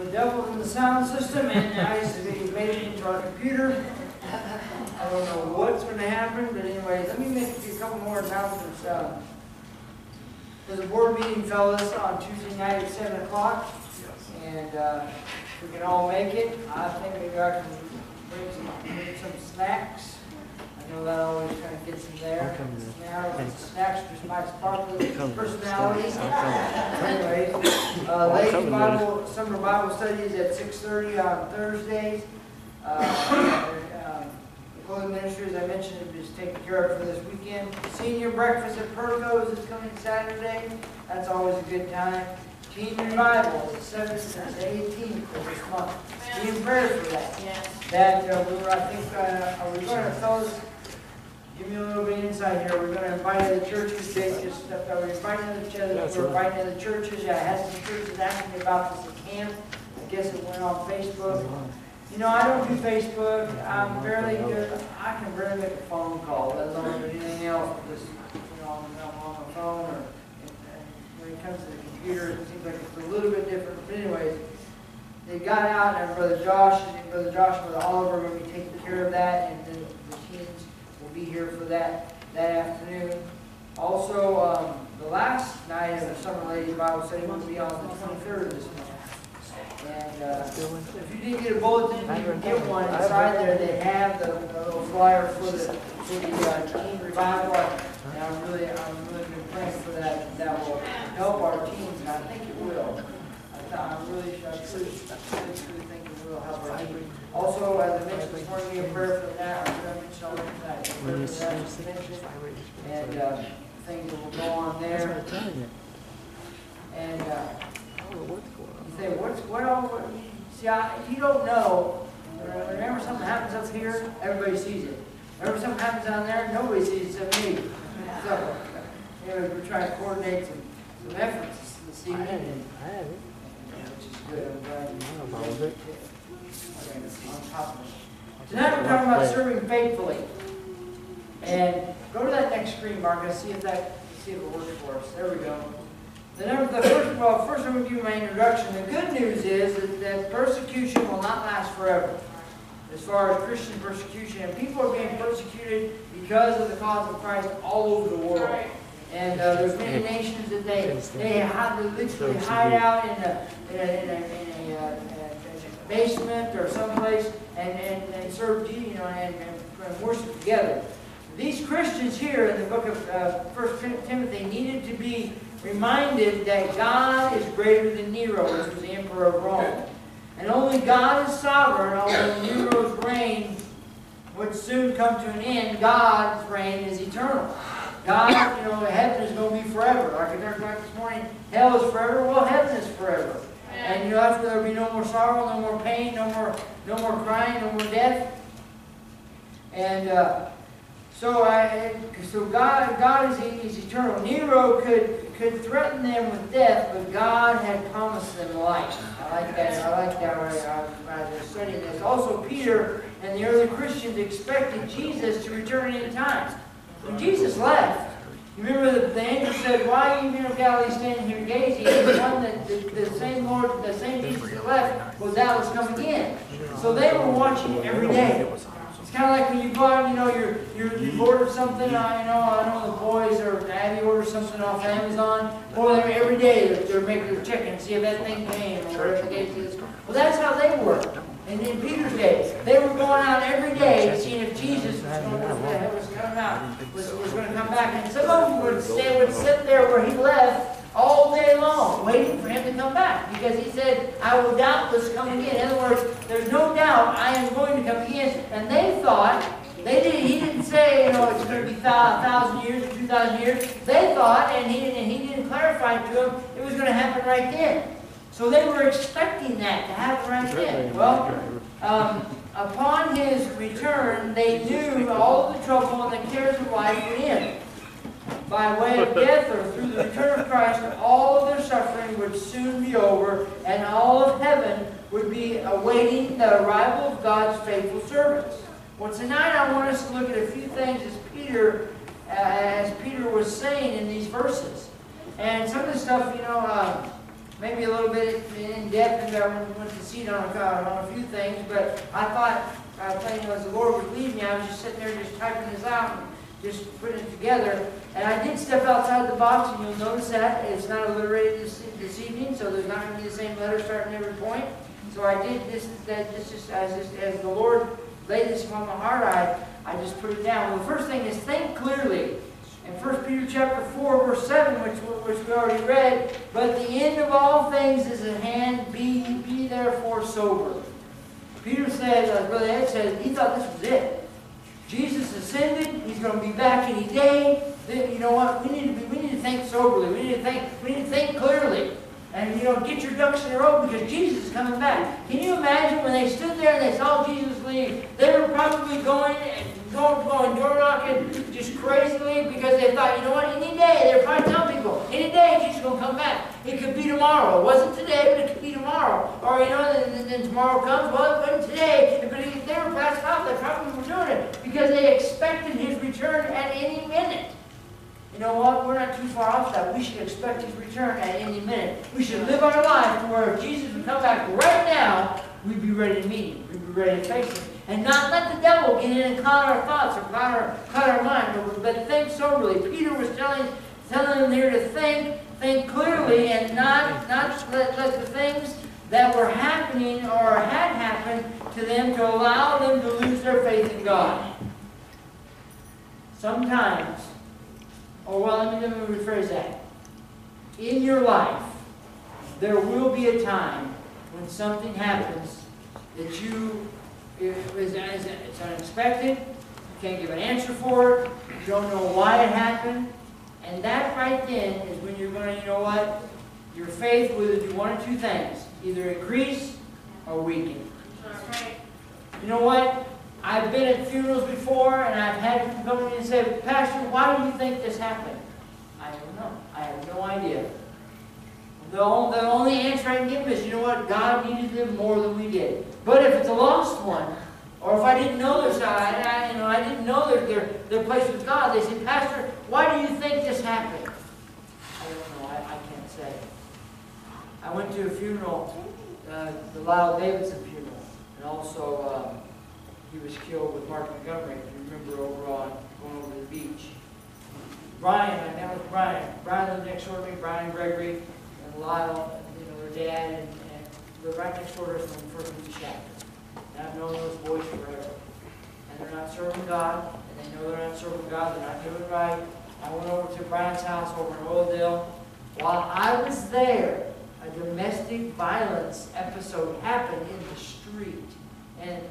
The devil's in the sound system, and now he's made it into our computer. I don't know what's going to happen, but anyway, let me make a couple more announcements. There's a board meeting, fellas, on Tuesday night at 7 o'clock, and we can all make it. I think maybe I can bring some snacks. I know that always kind of gets in there. Now, snacks are just my sparkling personality. Anyways, ladies' Bible, summer Bible studies at 6:30 on Thursdays. The clothing ministry, as I mentioned, is taken care of for this weekend. Senior breakfast at Perco's is coming Saturday. That's always a good time. Teen revival is 7th and 18th of this month. Be in prayer for that. Yes. That are we going to, fellas, give me a little bit of insight here. We're going to invite other churches. We're inviting other churches. We're inviting other churches. I had some churches asking me about this at camp. I guess it went on Facebook. You know, I don't do Facebook. I'm barely good. I can barely make a phone call, let alone do anything else. Just, you know, I'm on my phone, or when it comes to the computer, it seems like it's a little bit different. But anyways, they got out, and Brother Josh and Brother Oliver are going to be taking care of that, and then the teens will be here for that afternoon. Also, the last night of the Summer Ladies Bible Study will be on the 23rd of this month. And if you didn't get a bulletin, you can get one. Inside there, they have the little flyer for the teen revival. And I'm really been praying for that. That will help our teens, and I think it will. I really think it will help our teens. Also, as I mentioned this morning, we have prayer for that. I'm going to mention all that tonight. And things that will go on there. And you say, what all? See, if you don't know, whenever something happens up here, everybody sees it. Whenever something happens down there, nobody sees it except me. So, anyway, we're trying to coordinate some efforts this evening, which is good. I'm glad you know it. On top of it. Tonight we're talking about serving faithfully. And go to that next screen, Mark. Let's see if it works for us. There we go. First I'm going to give you my introduction. The good news is that persecution will not last forever. As far as Christian persecution, and people are being persecuted because of the cause of Christ all over the world. And there's many nations that they literally hide out in a basement or someplace and serve, and worship together. These Christians here in the book of 1 Timothy needed to be reminded that God is greater than Nero, which was the emperor of Rome. And only God is sovereign, although Nero's reign would soon come to an end. God's reign is eternal. God, heaven is going to be forever. Like I talked about this morning, hell is forever. Well, heaven is forever. And that's where there will be no more sorrow, no more pain, no more crying, no more death. And so God is eternal. Nero could threaten them with death, but God had promised them life. I like that when I was studying this. Also, Peter and the early Christians expected Jesus to return any time. When Jesus left, you remember the angel said, "Why are you men of Galilee standing here gazing?" The one that the same Lord, the same Jesus that left, was doubtless come again. So they were watching every day. Kind of like when you go out, you've ordered something. I know the boys or Abby ordered something off Amazon. Boy, every day they're checking to see if that thing came or whatever the case is. Well, that's how they were. And in Peter's day, they were going out every day seeing if Jesus was going to come back. And some of them would sit there where he left all day long, waiting for him to come back, because he said, "I will doubtless come again." In other words, there's no doubt I am going to come again. And they thought, he didn't say, it's going to be 1,000 years or 2,000 years. They thought, and he didn't clarify to them, it was going to happen right then. So they were expecting that to happen right then. Well, upon his return, they knew all the trouble and the cares of life would end. By way of death or through the return of Christ, all of their suffering would soon be over, and all of heaven would be awaiting the arrival of God's faithful servants. Well, tonight I want us to look at a few things as Peter was saying in these verses. And some of the stuff, maybe a little bit in depth, and I went to see it on a few things, but I thought, as the Lord would lead me, I was just sitting there just typing this out and just putting it together. And I did step outside the box, and you'll notice that it's not alliterated this evening, so there's not going to be the same letter starting every point. So I did this as the Lord laid this upon my heart, I just put it down. Well, the first thing is think clearly. In 1 Peter chapter 4, verse 7, which we already read, but the end of all things is at hand, be therefore sober. Peter said, as Brother Ed said, he thought this was it. Jesus ascended, he's going to be back any day. Then, you know what? We need to think soberly. We need to think clearly. And, get your ducks in a row because Jesus is coming back. Can you imagine when they stood there and they saw Jesus leave? They were probably going door knocking just crazily because they thought, you know what, any day, they're probably telling people, any day Jesus is going to come back. It could be tomorrow. It wasn't today, but it could be tomorrow. Or, then tomorrow comes, well, it wasn't today. But if they were passed out, they probably were doing it because they expected his return at any minute. You know what? We're not too far off that. We should expect his return at any minute. We should live our life to where if Jesus would come back right now, we'd be ready to meet him. We'd be ready to face him. And not let the devil get in and cloud our thoughts or cloud our mind, but think soberly. Peter was telling them here to think clearly and not let the things that were happening or had happened to them to allow them to lose their faith in God. Sometimes, let me rephrase that. In your life, there will be a time when something happens that it's unexpected, you can't give an answer for it, you don't know why it happened, and that right then is when you're going to, you know what, your faith will do one of two things, either increase or weaken. That's right. You know what? I've been at funerals before, and I've had people come to me and say, Pastor, why do you think this happened? I don't know. I have no idea. The only answer I can give them is, you know what? God needed them more than we did. But if it's a lost one, or if I didn't know their side, I didn't know their place with God, they say, Pastor, why do you think this happened? I don't know. I can't say. I went to a funeral, the Lyle Davidson funeral, and also he was killed with Mark Montgomery, if you remember, going over the beach. Brian, I met with Brian. Brian lived next door to me, Brian Gregory, and Lyle, their dad, and lived right next door to us from the first week chapter. And I've known those boys forever. And they're not serving God, and they know they're not serving God, they're not doing right. I went over to Brian's house over in Oildale. While I was there, a domestic violence episode happened in the street. And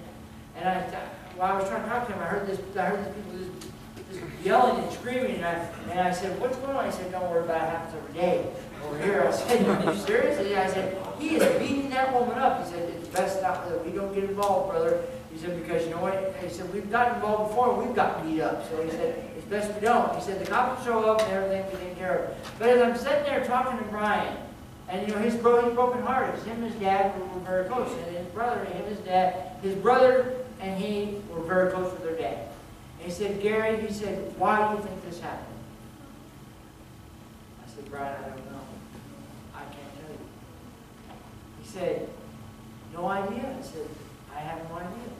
while I was trying to talk to him, I heard these people just yelling and screaming, and I said, what's going on? He said, don't worry about it, it happens every day over here. I said, are you serious? I said, he is beating that woman up. He said, it's best not that we don't get involved, brother. He said, because you know what? He said, we've gotten involved before, and we've gotten beat up. So he said, it's best we don't. He said, the cops will show up and everything we take care of. But as I'm sitting there talking to Brian, and he's broken hearted. Him and his dad were very close. And his brother and his brother and he were very close with their dad. And he said, Gary, he said, why do you think this happened? I said, Brian, I don't know. I can't tell you. He said, no idea. I said, I have no idea.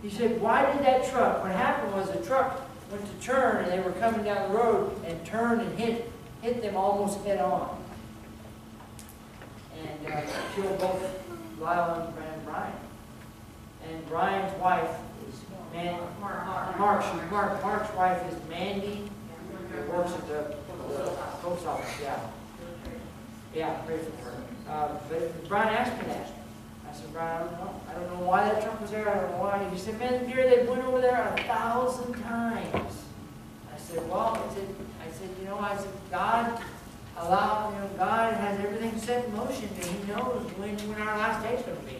He said, why did that truck? What happened was the truck went to turn, and they were coming down the road and turned and hit them almost head on. And killed both Lyle and Brian. And Brian's wife is Mark's wife is Mandy, who works at the post office. Yeah, pray for her. But Brian asked me that. I said, Brian, I don't know. I don't know why that truck was there. I don't know why. He said, man, Gary, they went over there 1,000 times. I said, well, I said, God God has everything set in motion, and He knows when our last day's going to be.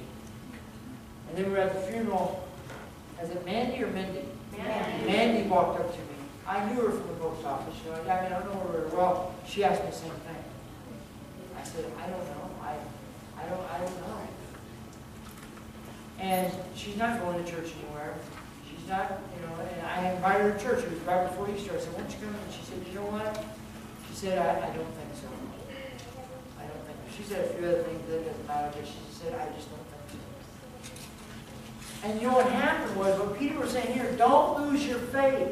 And then we were at the funeral. Is it Mandy or Mindy? Mandy walked up to me. I knew her from the post office. I don't know her very well. She asked me the same thing. I said, I don't know. I don't know. And she's not going to church anywhere. She's not, and I invited her to church. It was right before Easter. I said, won't you come? And she said, you know what? She said, I don't think so. I don't think so. She said a few other things that doesn't matter, but she said, I just don't think so. And you know what happened was, what Peter was saying here, don't lose your faith.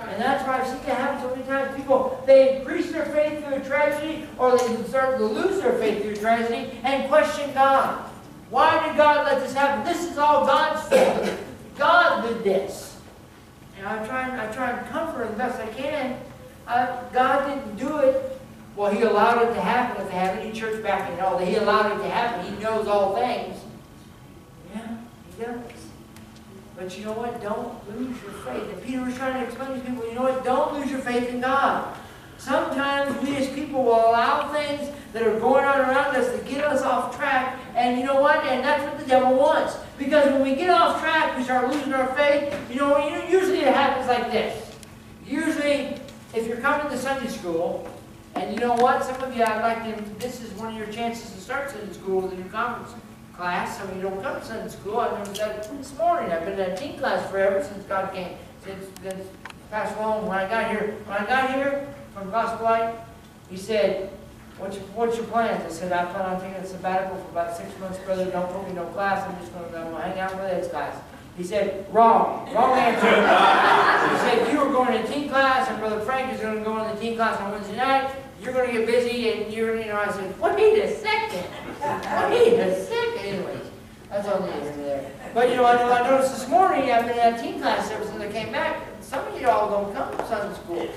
And that's why I've seen that happen so many times. People, they increase their faith through a tragedy, or they start to lose their faith through a tragedy, and question God. Why did God let this happen? This is all God's fault. God did this. And I try and comfort as best I can. God didn't do it. Well, He allowed it to happen. If they have any church backing, no, He allowed it to happen. He knows all things. Yeah, He does. But you know what? Don't lose your faith. And Peter was trying to explain to people, you know what? Don't lose your faith in God. Sometimes we as people will allow things that are going on around us to get us off track. And you know what? And that's what the devil wants. Because when we get off track, we start losing our faith. You know, usually it happens like this. Usually, if you're coming to Sunday school, and you know what? Some of you, I'd like to, this is one of your chances to start Sunday school with a new conference class. Some of you don't come to Sunday school. I noticed that this morning. I've been in a teen class forever since God came, since Pastor Long, when I got here from Gospel Light, he said, what's your plans? I said, I plan on taking a sabbatical for about 6 months, brother. Don't put me in no class. I'm just going to hang out with Ed's class. He said, wrong answer. He said, you were going to teen class, and Brother Frank is going to go in the teen class on Wednesday night. You're going to get busy, and I said, wait a second. Anyways, that's all neither here there. But you know, I noticed this morning, I've been at teen class ever since I came back. Some of you all don't come to Sunday school.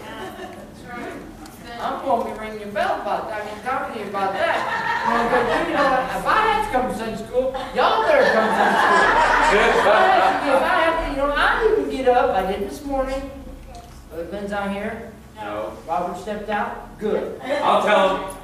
I'm going to be ringing your bell about that. I mean, talking to you about that. You know, if I have to come to Sunday school, y'all better come to Sunday school. If I have to, you know, I even get up. I did this morning. Brother Ben's on here. No. Robert stepped out. Good. I'll tell them.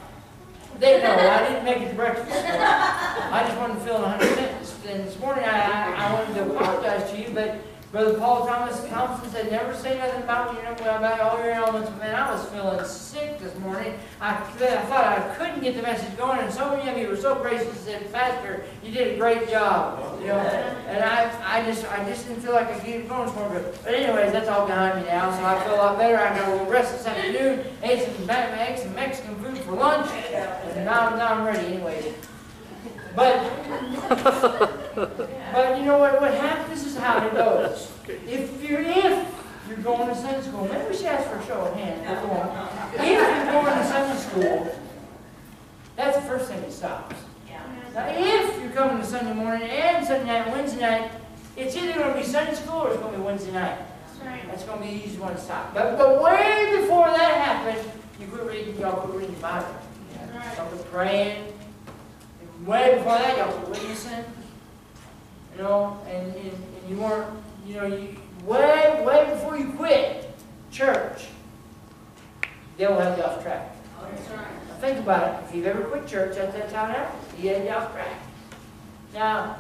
They know. I didn't make it to breakfast this morning. I just wasn't feeling 100%. And this morning I wanted to apologize to you, but Brother Paul Thompson said, never say nothing about me, about all your ailments. Man, I was feeling sick this morning. I thought I couldn't get the message going, and so many of you were so gracious and said, Pastor, you did a great job. You know, and I just didn't feel like I could get it going this morning. But anyways, that's all behind me now, so I feel a lot better. I got a little rest this afternoon, ate some Mexican food for lunch, and now I'm ready anyways. But you know what happens? This is how it goes. If you're going to Sunday school, maybe we should ask for a show of hands. If you're going to Sunday school, that's the first thing that stops. Now, if you're coming to Sunday morning and Sunday night and Wednesday night, it's either going to be Sunday school or it's going to be Wednesday night. That's going to be the easiest one to stop. But way before that happened, y'all quit reading the Bible. Y'all quit praying. Way before that, y'all were witnessing, you know, and you weren't, you know, way before you quit church, they will have you off track. Now think about it. If you've ever quit church, that's how it happens. He had you off track. Now,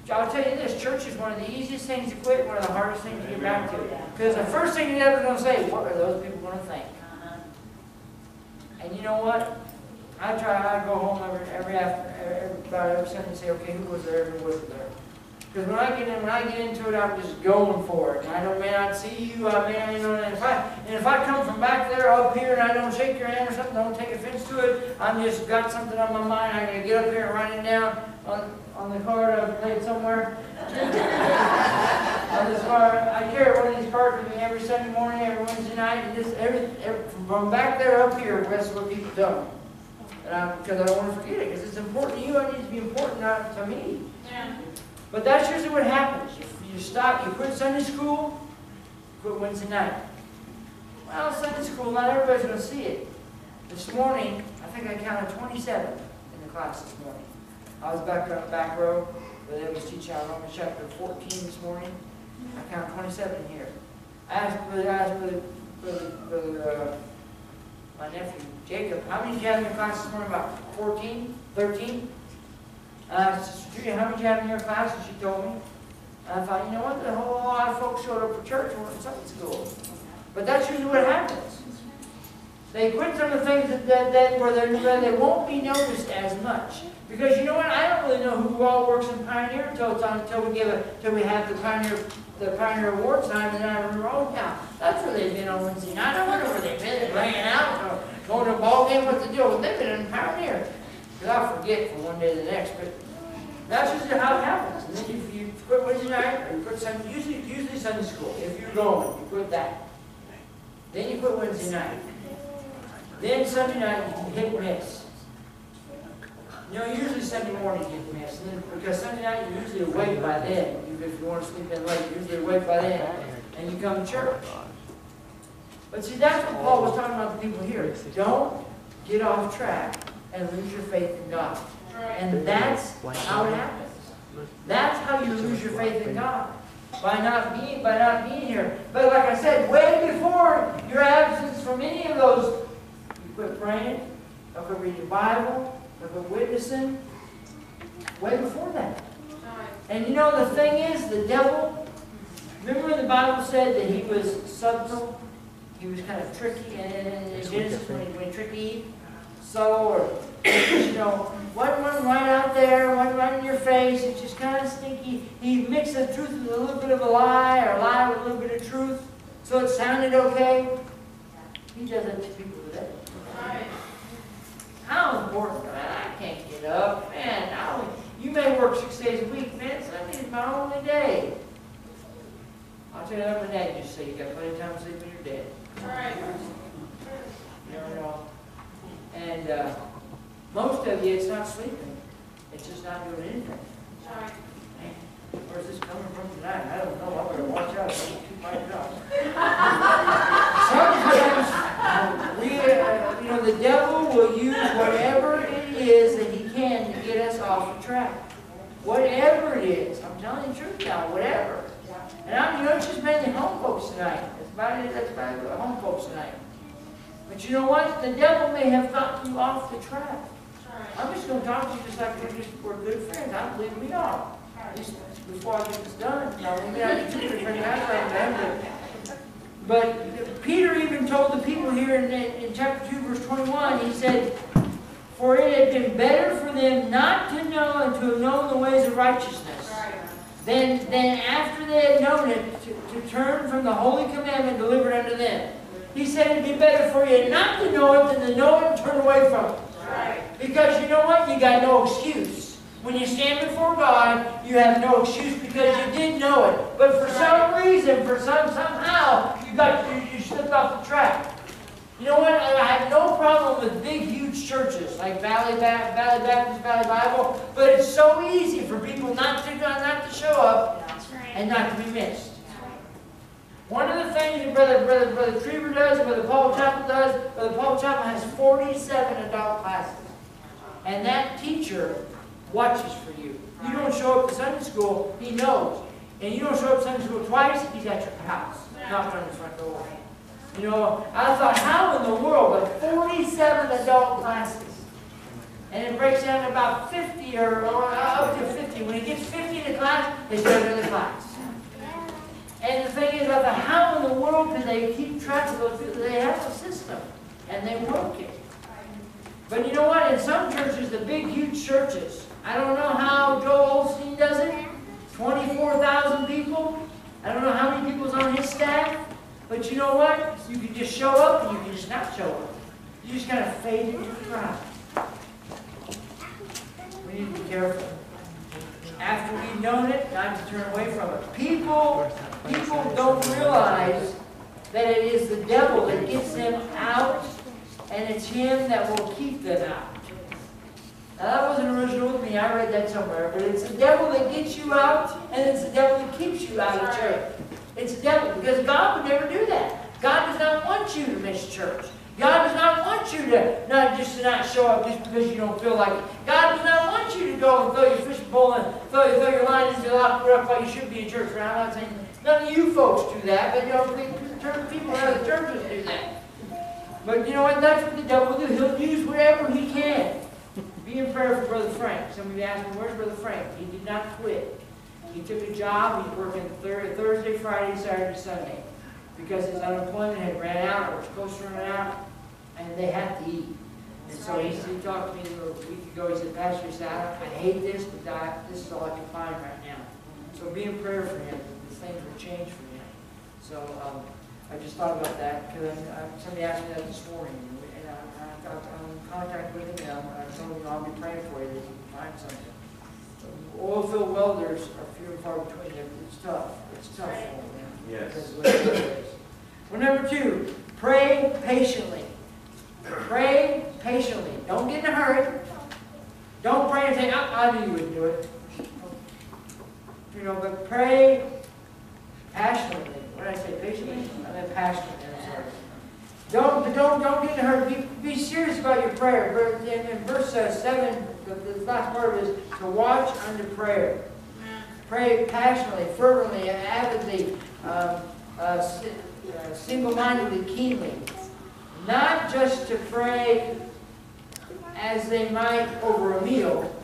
I'll tell you this, church is one of the easiest things to quit, one of the hardest things to get back to. Because the first thing you're ever going to say, what are those people going to think? And you know what? I go home about every Sunday and say, okay, who was there, who wasn't there? Because when I get into it, I'm just going for it. And I know, man, I'd see you, man, you know, and if I come from back there up here and I don't shake your hand or something, don't take offense to it. I'm just got something on my mind. I'm going to get up here and write it down on the card I've played somewhere. On this card, I carry one of these cards with me every Sunday morning, every Wednesday night, and just from back there up here, that's what people tell me. Because I don't want to forget it, because it's important to you, it needs to be important to me. Yeah. But that's usually what happens. You stop, you quit Sunday school, quit Wednesday night. Well, Sunday school, not everybody's going to see it. This morning, I think I counted 27 in the class this morning. I was back on the back row, where they was teaching on Romans chapter 14 this morning. I counted 27 here. I asked my nephew, Jacob, how many did you have in your class this morning? About 14? 13? Sister Julia, how many did you have in your class? And she told me. And I thought, you know what? A whole lot of folks showed up for church and went to Sunday school. But that's usually what happens. They quit some of the things where they won't be noticed as much. Because you know what? I don't really know who all works in Pioneer until we have the Pioneer Awards time, and then I remember, oh yeah, that's where they've been on Wednesday night. I wonder where they've been. They're hanging out. Going to a ball game, what's the deal? Well, they've been in Pioneer. Because I'll forget from one day to the next, but that's just how it happens. And then if you quit Wednesday night, or you quit Sunday, usually Sunday school, if you're going, you quit that. Then you quit Wednesday night. Then Sunday night, you can hit and miss. You know, usually Sunday morning you hit and miss. And then, because Sunday night, you're usually awake by then. Even if you want to sleep in late, you're usually awake by then. And you come to church. But see, that's what Paul was talking about the people here. Don't get off track and lose your faith in God. And that's how it happens. That's how you lose your faith in God. By not being here. But like I said, way before your absence from any of those, you quit praying, you quit reading your Bible, you quit witnessing. Way before that. And you know the thing is, the devil, remember when the Bible said that he was subtle? He was kind of tricky, and in Genesis when he tricked Eve, subtle, or you know, wasn't one right out there, wasn't right in your face. It's just kind of sneaky. He mixed the truth with a little bit of a lie, or a lie with a little bit of truth, so it sounded okay. He does that to people today. How important? Man, I can't get up, man. You may work 6 days a week, man. Sunday is my only day. I'll tell you that one day, just say you got plenty of time to sleep when you're dead. You never know. And most of you, it's not sleeping. It's just not doing anything. Man, where's this coming from tonight? I don't know. I better watch out. Don't keep my job. Sometimes, you know, the devil will use whatever it is that he can to get us off the track. Whatever it is. I'm telling you the truth now. Whatever. And you know, it's just mainly home folks tonight. That's about it, home folks tonight. But you know what? The devil may have gotten you off the track. I'm just going to talk to you just like we're good friends. I believe we are. At least before I get this done. Now, we may not be too good friends after but Peter even told the people here in chapter 2, verse 21, he said, "For it had been better for them not to know and to have known the ways of righteousness, than after they had known it, to turn from the holy commandment delivered unto them." He said it'd be better for you not to know it than to know it and turn away from it. Because you know what? You got no excuse. When you stand before God, you have no excuse because you did know it. But for some reason, somehow, you slipped off the track. You know what? I have no problem with big, huge churches like Valley Baptist, Valley Bible, but it's so easy for people not to show up and not to be missed. One of the things that Brother Trieber does, Brother Paul Chapel does, Brother Paul Chapel has 47 adult classes. And that teacher watches for you. You don't show up to Sunday school, he knows. And you don't show up to Sunday school twice, he's at your house, knocked on the front door. You know, I thought, how in the world, but 47 adult classes. And it breaks down to about 50 or up to 50. When it gets 50 in a class, they start another class. And the thing is, how in the world can they keep track of those people? They have a system, and they work it. But you know what? In some churches, the big, huge churches, I don't know how Joel Osteen does it. 24,000 people. I don't know how many people's on his staff. But you know what? You can just show up, and you can just not show up. You just kind of fade into the crowd. We need to be careful. After we've known it, time to turn away from it. People don't realize that it is the devil that gets them out, and it's him that will keep them out. Now that wasn't original with me, I read that somewhere, but it's the devil that gets you out, and it's the devil that keeps you out of church. It's the devil, because God would never do that. God does not want you to miss church. God does not want you to not show up just because you don't feel like it. God does not want you to go and throw your fishing pole and throw your line into the locker up like you should be in church. I'm not saying none of you folks do that, but you know, people in other churches do that. But you know what? That's what the devil will do. He'll use whatever he can. Be in prayer for Brother Frank. Some of you asked me, where's Brother Frank? He did not quit. He took a job. He's working Thursday, Friday, Saturday, Sunday. Because his unemployment had ran out, or was close to running out, and they had to eat. And so he talked to me a week ago. He said, Pastor, he said, I hate this, but this is all I can find right now. So be in prayer for him. These things will change for him. So I just thought about that because somebody asked me that this morning, and I in contact with him, and I told him I'll be praying for you that you can find something. Oil field welders are few and far between. It's tough. It's tough for them. Yes. Because of what it is. Well, number 2, pray patiently. Pray patiently. Don't get in a hurry. Don't pray and say, I knew you would do it. You know, but pray passionately. What did I say? Patiently? I meant passionately. I'm sorry. Don't get in a hurry. Be serious about your prayer. In verse 7, the last part of it is to watch unto prayer. Pray passionately, fervently, avidly, single-mindedly, keenly. Not just to pray as they might over a meal,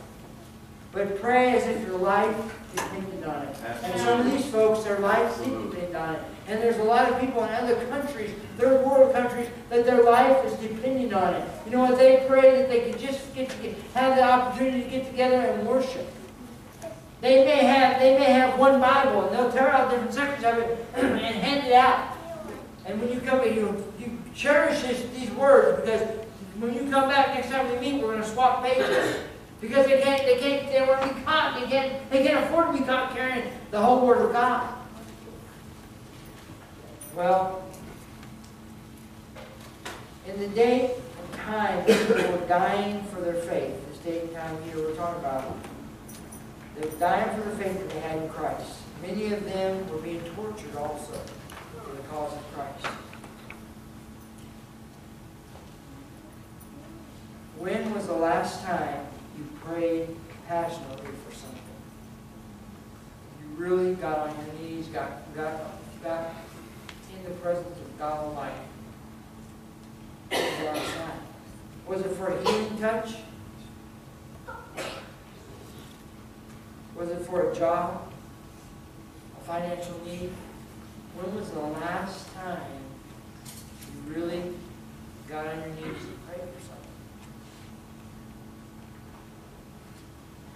but pray as if your life depended on it. And some of these folks, their lives depend on it. And there's a lot of people in other countries, third world countries, that their life is depending on it. You know what? They pray that they could just have the opportunity to get together and worship. They may have one Bible, and they'll tear out different sections of it and hand it out. And when you come in, you cherish these words, because when you come back next time we meet, we're going to swap pages. Because they want to be caught. They can't afford to be caught carrying the whole Word of God. Well, in the day and time, people were dying for their faith. This day and time here we're talking about, they were dying for the faith that they had in Christ. Many of them were being tortured also for the cause of Christ. When was the last time you prayed passionately for something? You really got on your knees, got in the presence of God Almighty. When was the last time? Was it for a healing touch? Was it for a job? A financial need? When was the last time you really got on your knees and prayed for something?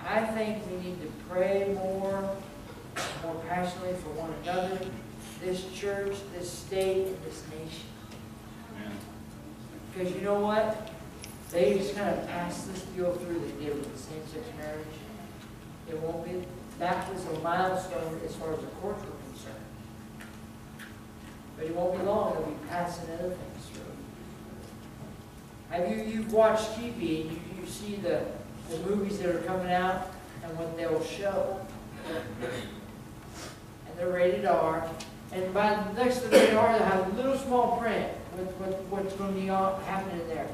I think we need to pray more passionately for one another, this church, this state, and this nation. Because you know what? They just kind of passed this deal through they did with the same-sex marriage. It won't be. That was a milestone as far as the courts were concerned. But it won't be long. They'll be passing other things through. You've watched TV and you see the movies that are coming out and what they'll show. And they're rated R. And by the next to the rated R, they'll have a little small print with what's going to be happening there.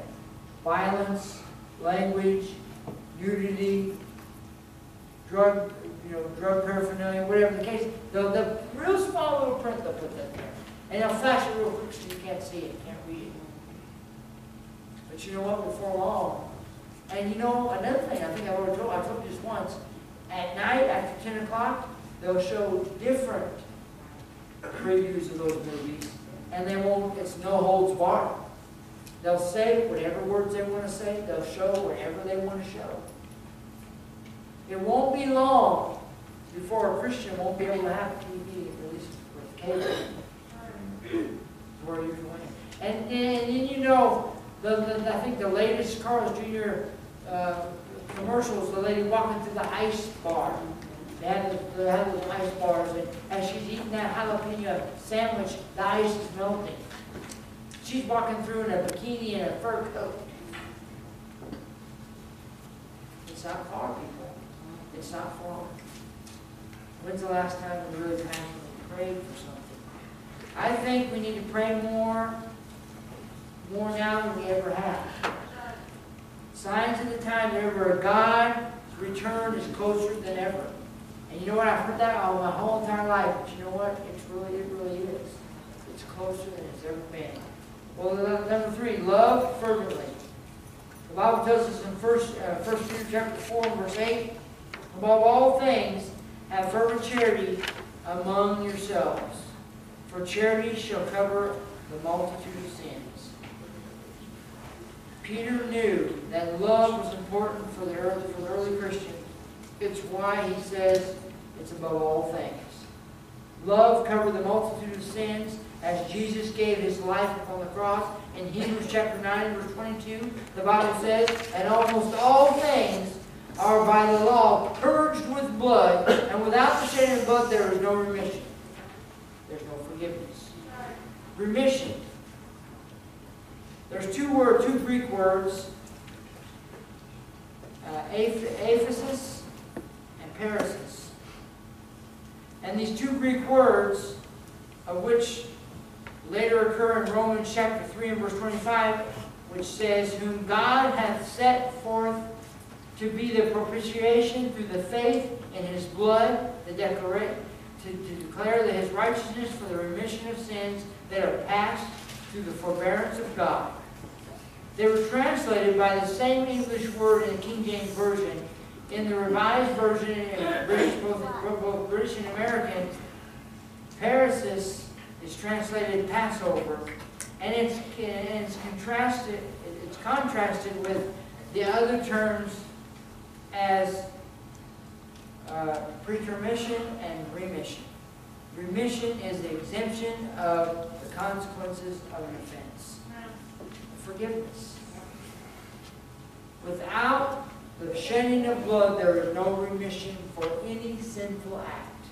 Violence, language, nudity, drug paraphernalia, whatever the case. The real small little print they'll put that there. And they'll flash it real quick so you can't see it, can't read it. But you know what? Before long. And you know, another thing, I think I told you this once. At night, after 10 o'clock, they'll show different previews of those movies. And it's no holds barred. They'll say whatever words they want to say. They'll show whatever they want to show. It won't be long before a Christian won't be able to have a TV, at least with cable, where you can win. And then you know, I think the latest Carl's Jr. Commercials, the lady walking through the ice bar. They had those ice bars, and as she's eating that jalapeno sandwich, the ice is melting. She's walking through in a bikini and a fur coat. It's not far, people. It's not far. When's the last time we really passionately prayed for something? I think we need to pray more now than we ever have. Signs of the time that ever God's return is closer than ever. And you know what? I've heard that all my whole entire life. But you know what? It really is. It's closer than it's ever been. Well, number 3, love fervently. The Bible tells us in 1 Peter chapter 4, verse 8, above all things, have fervent charity among yourselves, for charity shall cover the multitude of sins. Peter knew that love was important for the early Christian. It's why he says it's above all things. Love covered the multitude of sins as Jesus gave his life upon the cross. In Hebrews chapter 9, verse 22, the Bible says, and almost all things are by the law purged with blood, and without the shedding of blood there is no remission. There's no forgiveness. Remission. There's two Greek words, aphesis and paresis. And these two Greek words, of which later occur in Romans chapter 3 and verse 25, which says, whom God hath set forth to be the propitiation through the faith in His blood, to declare that His righteousness for the remission of sins that are passed through the forbearance of God. They were translated by the same English word in the King James Version. In the Revised Version, in British, both British and American, paresis is translated Passover, and it's contrasted with the other terms as pretermission and remission. Remission is the exemption of the consequences of an offense. Forgiveness. Without the shedding of blood, there is no remission for any sinful act.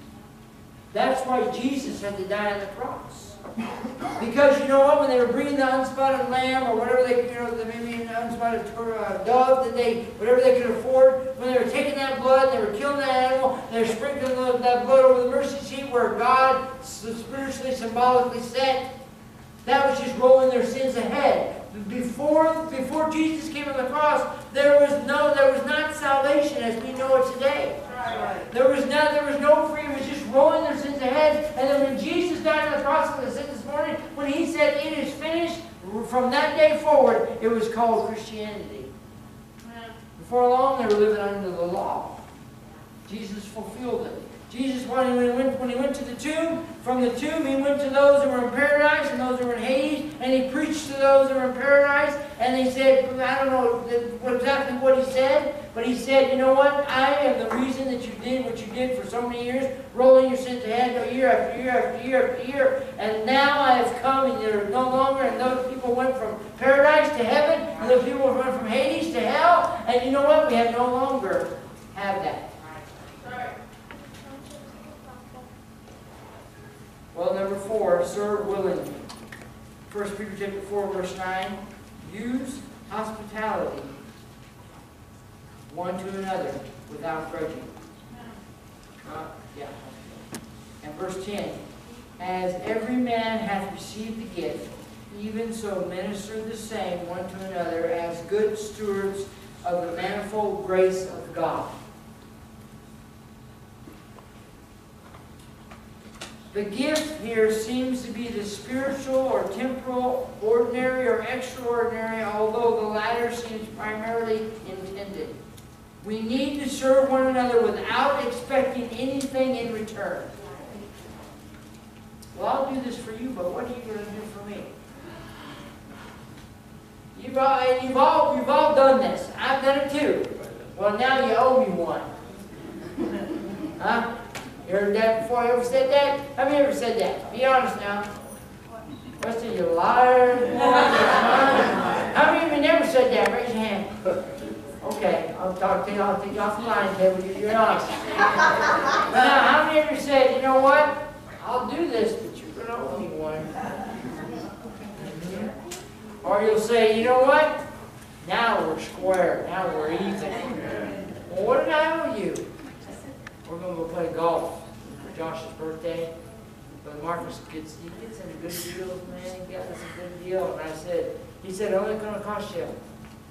That's why Jesus had to die on the cross. Because you know what? When they were bringing the unspotted lamb or whatever maybe an unspotted dove whatever they could afford, when they were taking that blood, they were killing that animal, they were sprinkling that blood over the mercy seat where God spiritually, symbolically sat. That was just rolling their sins ahead. Before Jesus came on the cross, there was not salvation as we know it today. Right. There was no freedom. It was just rolling their sins ahead. And then when Jesus died on the cross, as I said this morning, when He said, "It is finished," from that day forward, it was called Christianity. Before long, they were living under the law. Jesus fulfilled it. Jesus, when he went to the tomb, from the tomb He went to those who were in paradise and those who were in Hades, and He preached to those who were in paradise, and He said, I don't know exactly what He said, but He said, you know what, I am the reason that you did what you did for so many years, rolling your sins ahead year after year after year after year, and now I have come, and there is no longer, and those people went from paradise to heaven, and those people went from Hades to hell, and you know what, we have no longer have that. Well, number 4, serve willingly. 1 Peter chapter 4, verse 9. Use hospitality one to another without grudging. And verse 10. As every man hath received the gift, even so minister the same one to another as good stewards of the manifold grace of God. The gift here seems to be the spiritual or temporal, ordinary or extraordinary, although the latter seems primarily intended. We need to serve one another without expecting anything in return. Well, I'll do this for you, but what are you going to do for me? You've all done this. I've done it too. Well, now you owe me one. Huh? You heard that before? You ever said that? Have you ever said that? Be honest now. What's it, you liar? How many of you never said that? Raise your hand. Okay, I'll talk to you. I'll take you off the line, David, if you're honest. Now, how many of you said, you know what? I'll do this, but you're going to owe me one. Or you'll say, you know what? Now we're square. Now we're even. Well, what did I owe you? We're going to go play golf for Josh's birthday. But Marcus gets into good deals, man. He got us a good deal. And he said, only going to cost you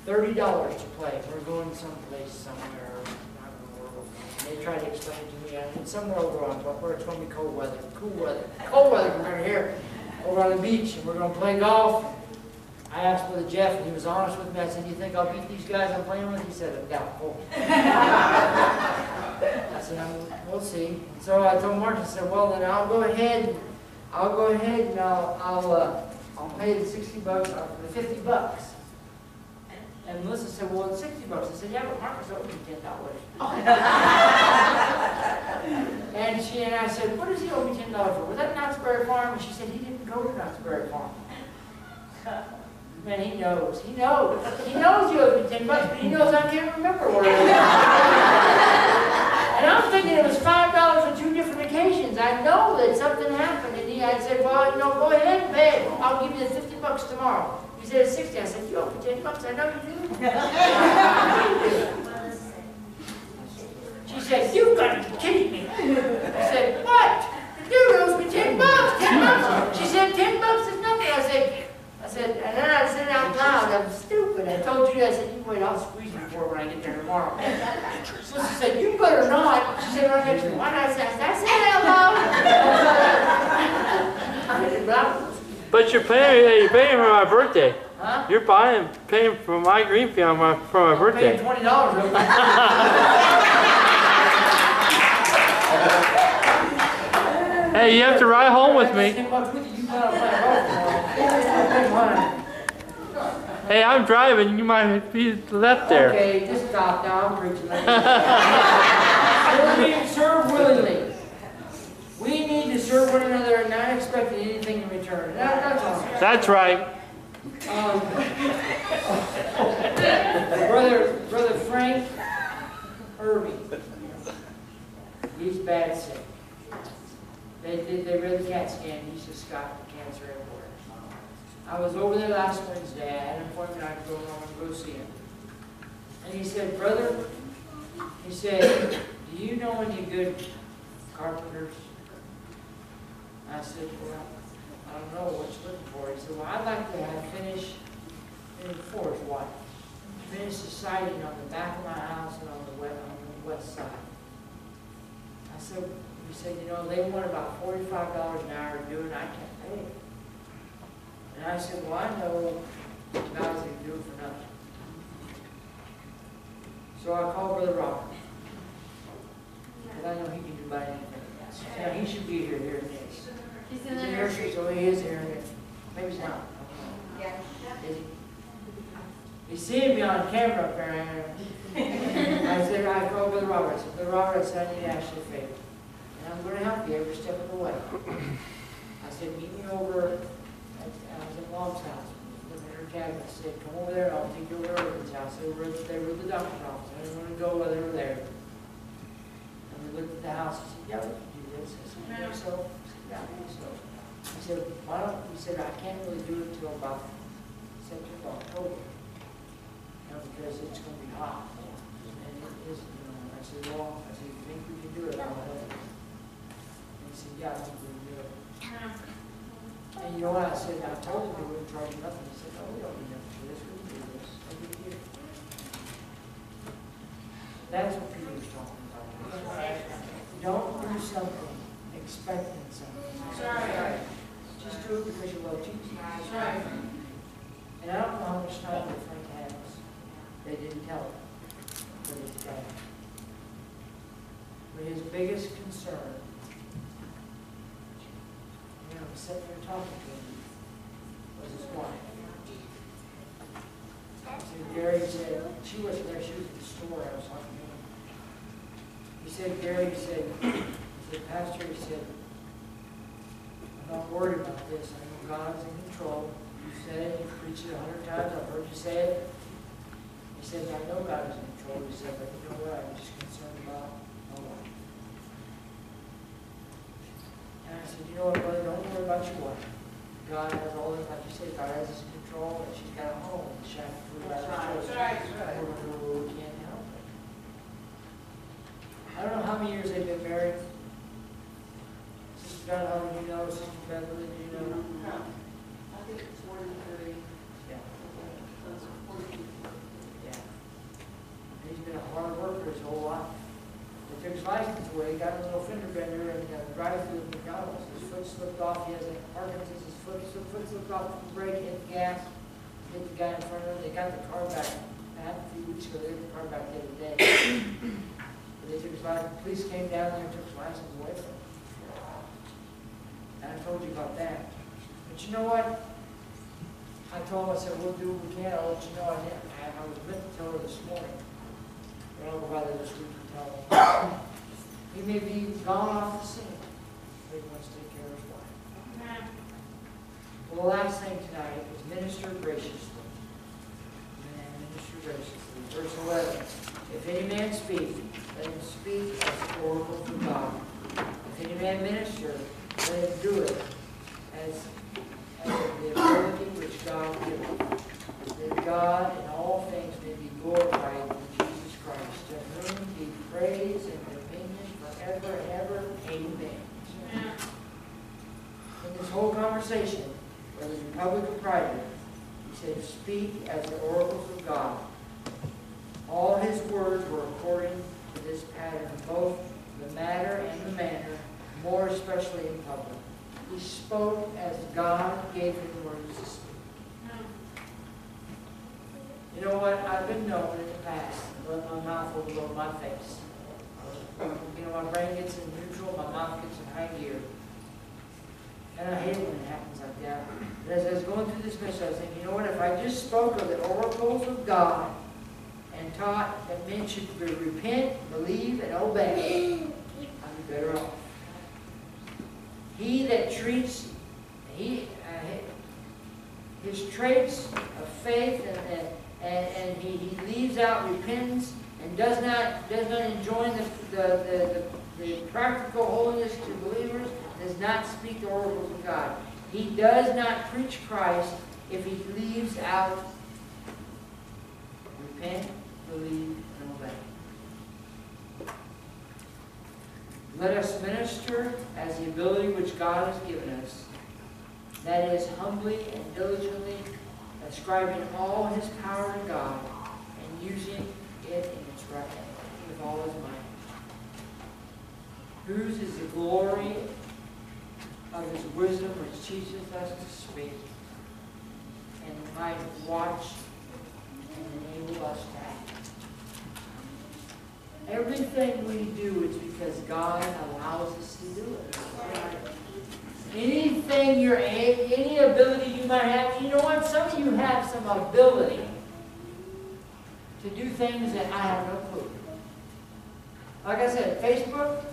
$30 to play. We're going someplace, somewhere, not in the world. And they tried to explain to me, it's somewhere over on, where it's going to be cold weather. Cool weather. Cold weather we're going to hear over on the beach. And we're going to play golf. I asked Brother Jeff, and he was honest with me. I said, do you think I'll beat these guys I'm playing with? He said, I'm doubtful. I said, we'll see. So I told Mark, I said, well, then I'll go ahead and I'll pay the $60 or the $50. And Melissa said, well, it's $60. I said, yeah, but Marcus owed me $10. And I said, what does he owe me $10 for? Was that Knott's Berry Farm? And she said, he didn't go to Knott's Berry Farm. Man, he knows. He knows. He knows you owe me $10, but he knows I can't remember where it is. And I'm thinking it was $5 on 2 different occasions. I know that something happened, and I said, well, you know, go ahead and pay it. I'll give you the $50 tomorrow. He said it's 60. I said, you owe me $10. I know you do. She said, you've got to be kidding me. I said, what? The dude owes me $10. $10. She said, $10 is nothing. I said, and then I said out loud, I'm stupid. I told you, I said, you wait, I'll squeeze you for it when I get there tomorrow. So she said, you better not. She said, right next to me, why not? I said that out loud. But you're paying for my birthday. Huh? You're paying for my green fee for my birthday. I'm paying $20 over. Hey, you have to ride home with me. Hey, I'm driving. You might be left there. Okay, just stop now. I'm preaching. We're being served willingly. We need to serve one another and not expecting anything in return. That's all. That's right. Brother Frank Irving. He's bad sick. They read the CAT scan. He's just got cancer everywhere. I was over there last Wednesday. I had an appointment. I had to go home and go see him. And he said, brother, he said, do you know any good carpenters? I said, well, I don't know what you're looking for. He said, well, I'd like to have finish for his wife. Finish the siding on the back of my house and on the west side. I said, he said, you know, they want about $45 an hour to do it, and I can't pay it. And I said, well, I know guys that can do it for nothing. So I called Brother Robert. Because I know he can do about anything. Now, he should be here, here it is. He's in the nursery. So he is here. Maybe he's not. Yeah. Is he? He's seeing me on camera up there. I said, I called Brother Robert. I said, Brother Robert, I said, I need to ask you a favor. And I'm going to help you every step of the way. I said, meet me over at Mom's house. Living in her cabin. I said, come over there and I'll take you over to Irvin's house. They were at the doctor's office. I didn't want to go while they were there. And we looked at the house and said, yeah, we can do this. I said, you think so? I said, yeah, I think so. He said, why don't, he said, I can't really do it until about September, October. You know, because it's going to be hot. And it is, you know. I said, well, I said, you think we can do it? I'll help you. And he said, yeah, I think we can do it. And you know what I said? I told him we wouldn't charge him nothing. He said, no, we don't need nothing for this. We can do this. No big deal. That's what Peter was talking about. Don't do something expecting something. Right. Just do it because you love Jesus. Right. And I don't know how much time that Frank has. They didn't tell him. But he's got it. But his biggest concern, you know, sitting there talking to him, was his wife. So Gary said, she wasn't there, she was at the store, I was talking to him. He said, Gary said, Pastor, he said, I'm not worried about this. I know God's in control. You said it, you've preached it 100 times, I've heard you say it. He said, I know God is in control. He said, but you know what, I'm just concerned about my wife. And I said, you know what, brother, don't worry about your wife. God has all this, like you said, God has this control, and she's got a home, and she has to prove out her choice. We can't help it. I don't know how many years they've been married. Sister John, how many you know? Sister Beverly, do you know? I think it's 43. Yeah. Those are 42. Yeah. He's been a hard worker his whole life. They took his license away, he got a little fender bender and drive through the McDonald's. His foot slipped off, he has a Parkinson's, his foot slipped off the brake, hit the gas, hit the guy in front of him. They got the car back a few weeks ago, they got the car back the other day. But they took his license, the police came down there and took his license away from him. And I told you about that. But you know what? I told him, I said, we'll do what we can. I'll let you know. I was meant to tell her this morning. But I'll go by there this week and tell him. He may be gone off the scene, but he wants to take care of his wife. Well, the last thing tonight is minister graciously. Minister graciously. Verse 11. If any man speak, let him speak as the oracle from God. If any man minister, let him do it as the ability which God giveth, that God in all things may be glorified in Jesus Christ, to whom be praise and dominion forever and ever. Amen. In this whole conversation, whether in public or private, he said, speak as the oracles of God. All his words were according to this pattern, both the matter and the manner, more especially in public. He spoke as God gave him words to speak. You know what? I've been known in the past to let my mouth overload my face. You know, my brain gets in neutral, my mouth gets in high gear. And I hate it when it happens like that. But as I was going through this message, I was thinking, you know what? If I just spoke of the oracles of God and taught that men should repent, believe, and obey, I'd be better off. He that treats, his traits of faith and he leaves out repentance and does not enjoin the practical holiness to believers, does not speak the oracles of God. He does not preach Christ if he leaves out repent, believe, and obey. Let us minister as the ability which God has given us, that is, humbly and diligently ascribing all his power to God and using it in its right with all his might. Whose is the glory of his wisdom which teacheth us to speak, and might watch and enable us to act. Everything we do is because God allows us to do it. Anything any ability you might have, you know what? Some of you have some ability to do things that I have no clue. Like I said, Facebook,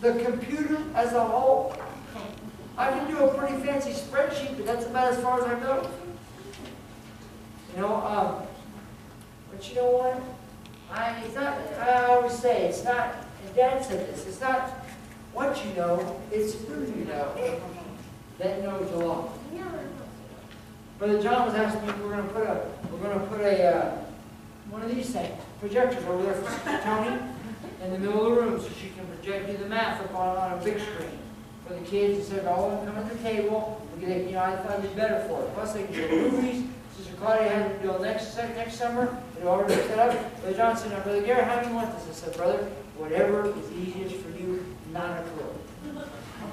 the computer as a whole, I can do a pretty fancy spreadsheet, but that's about as far as I go. You know, but you know what? I always say, it's not, and Dad said this, it's not what you know, it's who you know that knows a lot. Brother John was asking me if we're going to put a one of these things, projectors over there for Tony in the middle of the room so she can do the math up on a big screen for the kids instead of all of them coming to the table. I thought it'd be better for it. Plus they can do movies. Sister Claudia had to do it next summer. They already set up. Brother John said, now, Brother Gary, how do you want this? I said, brother, whatever is easiest for you, not a clue.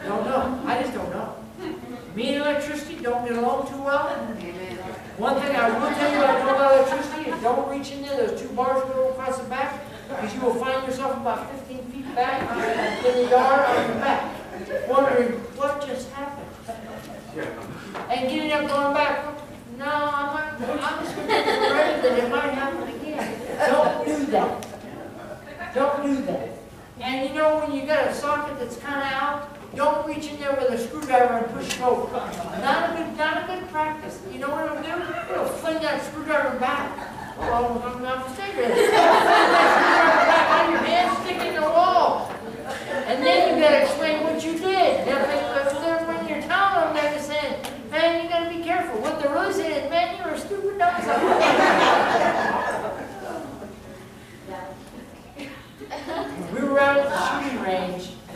Don't know. I just don't know. Me and electricity don't get along too well. One thing I will tell you I know about electricity is don't reach in there. Those two bars go across the back because you will find yourself about 15 feet back in the yard on your back, wondering what just happened. And getting up going back, no, I'm just going to get afraid that it might happen again. Don't do that. Don't do that. And you know when you got a socket that's kind of out, don't reach in there with a screwdriver and push it over. Not a good practice. You know what it'll do? It'll fling that screwdriver back. Oh, I'm not mistaken. Fling that screwdriver back on your hand, stick it in the wall. And then you got to explain what you did. When you're telling them, they're just saying, man, you got to be careful. What they're really saying is, man, you're a stupid dumb We were out at the shooting range, the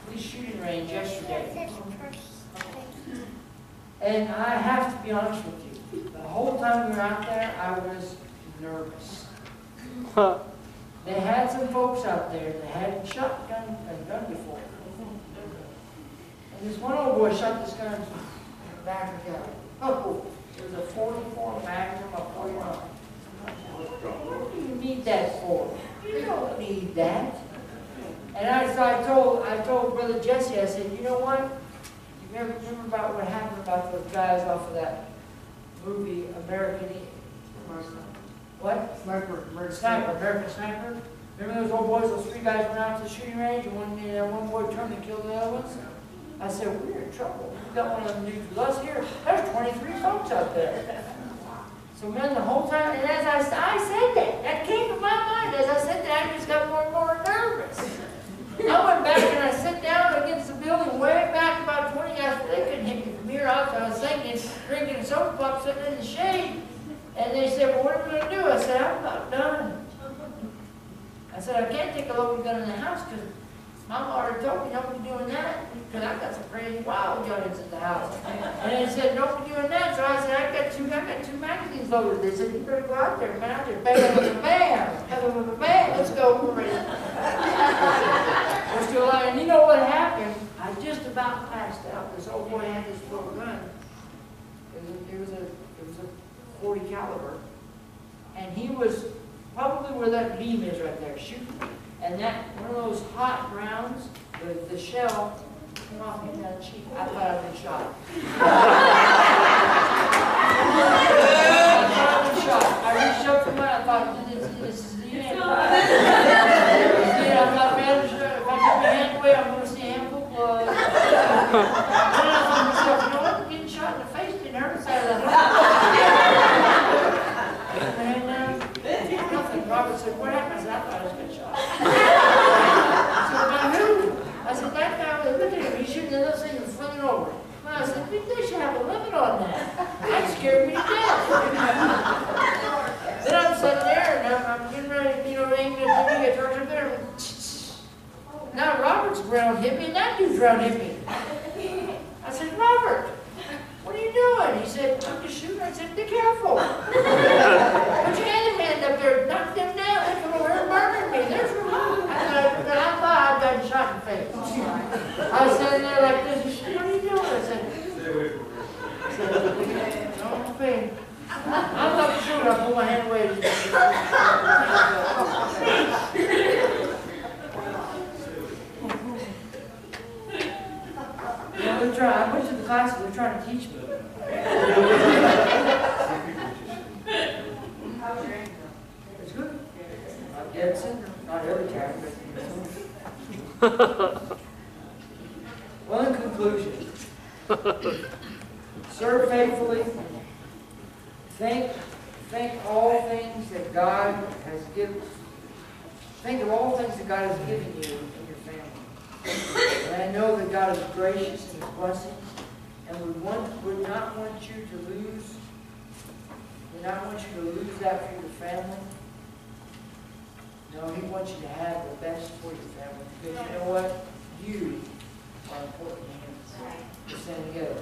police shooting range yesterday. And I have to be honest with you, the whole time we were out there, I was nervous. They had some folks out there that hadn't shot a gun before. And this one old boy shot this gun in the back of the gun. Oh, it was a 44 Magnum, a 49. What do you need that for? You don't need that. And I told Brother Jesse, I said, you know what? You ever remember about what happened about those guys off of that movie, American what? American Sniper. Remember those old boys, those three guys went out to the shooting range and one boy turned and killed the other ones? I said, we're in trouble. We got one of them dudes with us here. There's 23 folks out there. So man, the whole time, and as I said that came to my mind. As I said that, I just got more and more nervous. I went back and I sat down against the building way back about 20 yards. They couldn't hit me from here. I was thinking, drinking a soda pop, sitting in the shade. And they said, well, what are we going to do? I said, I'm about done. I said, I can't take a loaded gun in the house because Mama already told me don't be doing that because I've got some crazy wild guns in the house. And they said, don't be doing that. So I said, I got two magazines loaded. They said, you better go out there, man. Out there, bam, bam, bam, bam, let's go. We're ready. We're still alive. And you know what happened? I just about passed out. This old boy had this little gun. It was a 40 caliber. And he was probably where that beam is right there, shooting. And that, one of those hot rounds, the shell came off in that cheek. I thought I'd been shot. I reached up for mine, I thought, this is the end. I thought, man, if I get my hand away, I'm going to see a handful of blood. Then I thought to myself, you know what, getting shot in the face didn't hurt us out of that. And Robert said, what happened? I said, I thought I was getting shot. I said, about who? I said, that guy, look at him, he's shooting the little thing and flinging over. Well, I said, they should have a limit on that. That scared me to death. Then I'm sitting there and I'm getting ready, aiming at the big turns up there. Now Robert's round hit me and that dude's round hit me. I said, Robert, what are you doing? He said, I'm just shooting. I said, be careful. Put your hand up there, knock them down. They come over here and murder me. There's Robert. I thought I'd gotten shot in the face. I was sitting there like this. He said, what are you doing? I said, don't pain. I'm not sure I pull my hand away. They're trying, I went to the classes, they're trying to teach me. It's good. Not dead center, not every time, but well, in conclusion, serve faithfully. Think all things that God has given. Think of all things that God has given you in your family. And I know that God is gracious in His blessings, and would not want you to lose. Would not want you to lose that for your family. No, He wants you to have the best for your family, because you know what? You are important to Him. Let's stand together.